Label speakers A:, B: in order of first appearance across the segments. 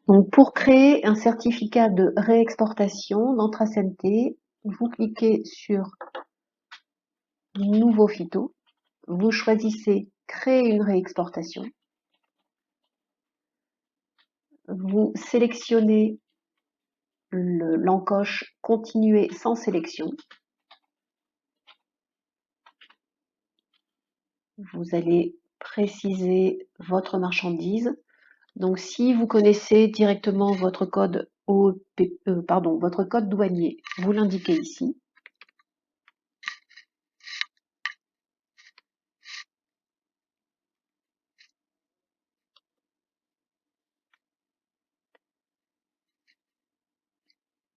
A: Donc, pour créer un certificat de réexportation dans TraceMT, vous cliquez sur Nouveau phyto, vous choisissez Créer une réexportation, vous sélectionnez l'encoche Continuer sans sélection, vous allez préciser votre marchandise. Donc, si vous connaissez directement votre code votre code douanier, vous l'indiquez ici.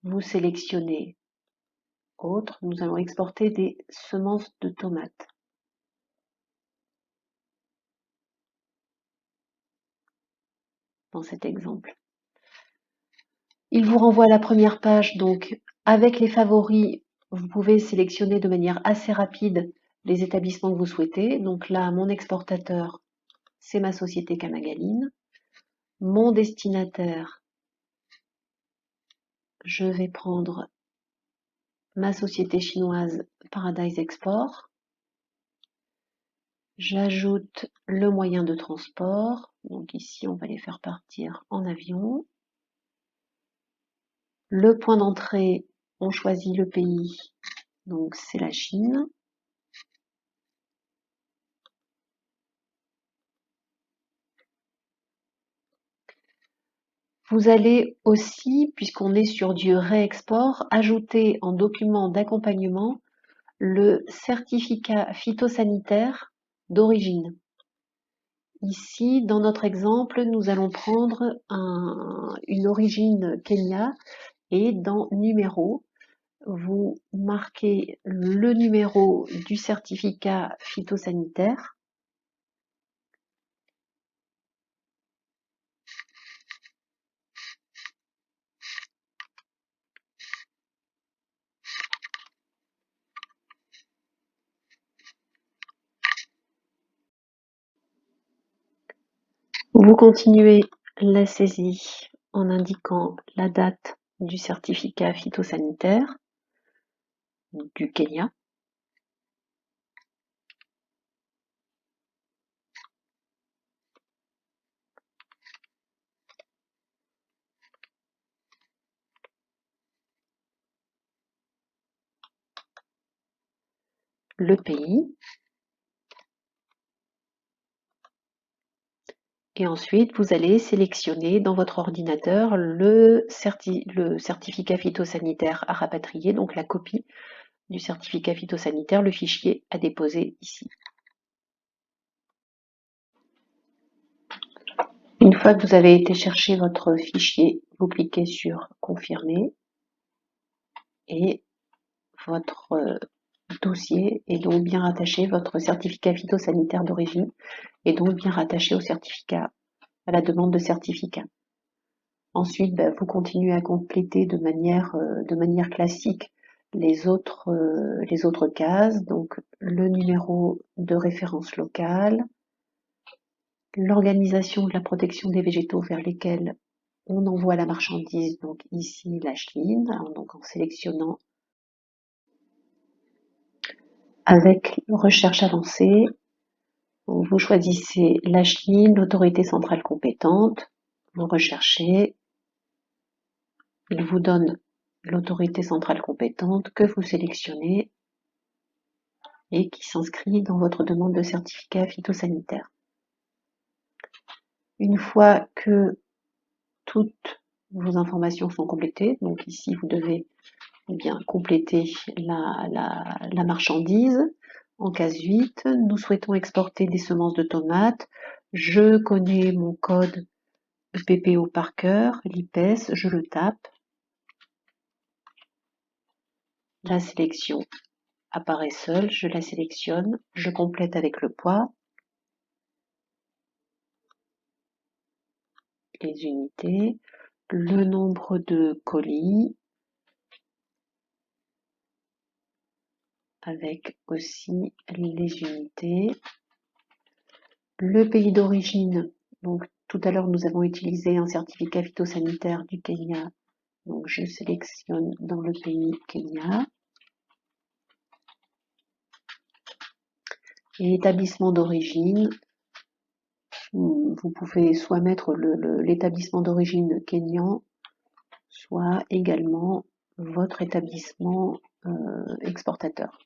A: Vous sélectionnez Autre. Nous allons exporter des semences de tomates. Dans cet exemple. Il vous renvoie à la première page, donc avec les favoris, vous pouvez sélectionner de manière assez rapide les établissements que vous souhaitez. Donc là, mon exportateur, c'est ma société Kamagaline. Mon destinataire, je vais prendre ma société chinoise Paradise Export. J'ajoute le moyen de transport. Donc ici, on va les faire partir en avion. Le point d'entrée, on choisit le pays, donc c'est la Chine. Vous allez aussi, puisqu'on est sur du réexport, ajouter en document d'accompagnement le certificat phytosanitaire d'origine. Ici, dans notre exemple, nous allons prendre une origine Kenya et dans numéro, vous marquez le numéro du certificat phytosanitaire. Vous continuez la saisie en indiquant la date du certificat phytosanitaire du Kenya. Le pays. Et ensuite, vous allez sélectionner dans votre ordinateur le certificat phytosanitaire à rapatrier, donc la copie du certificat phytosanitaire, le fichier à déposer ici. Une fois que vous avez été chercher votre fichier, vous cliquez sur Confirmer et votre dossier est donc bien rattaché, votre certificat phytosanitaire d'origine est donc bien rattaché au certificat, à la demande de certificat. Ensuite, vous continuez à compléter de manière classique les autres cases, donc le numéro de référence locale, l'organisation de la protection des végétaux vers lesquels on envoie la marchandise, donc ici la Chine, donc en sélectionnant avec recherche avancée, vous choisissez la Chine, l'autorité centrale compétente, vous recherchez, il vous donne l'autorité centrale compétente que vous sélectionnez et qui s'inscrit dans votre demande de certificat phytosanitaire. Une fois que toutes vos informations sont complétées, donc ici vous devez bien compléter la marchandise. En case 8, nous souhaitons exporter des semences de tomates. Je connais mon code PPO par cœur, l'IPES, je le tape. La sélection apparaît seule, je la sélectionne, je complète avec le poids, les unités, le nombre de colis, avec aussi les unités, le pays d'origine Donc tout à l'heure, nous avons utilisé un certificat phytosanitaire du Kenya. Donc je sélectionne dans le pays Kenya. Et établissement d'origine, vous pouvez soit mettre l'établissement d'origine kényan, soit également votre établissement exportateur.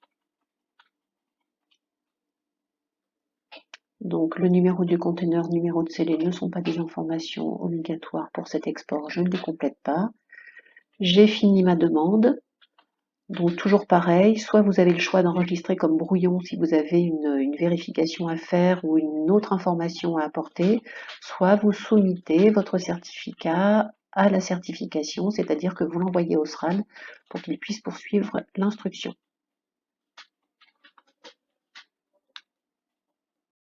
A: Donc le numéro du conteneur, numéro de scellé ne sont pas des informations obligatoires pour cet export, je ne les complète pas. J'ai fini ma demande. Donc toujours pareil, soit vous avez le choix d'enregistrer comme brouillon si vous avez une vérification à faire ou une autre information à apporter, soit vous soumettez votre certificat à la certification, c'est-à-dire que vous l'envoyez au SRAN pour qu'il puisse poursuivre l'instruction.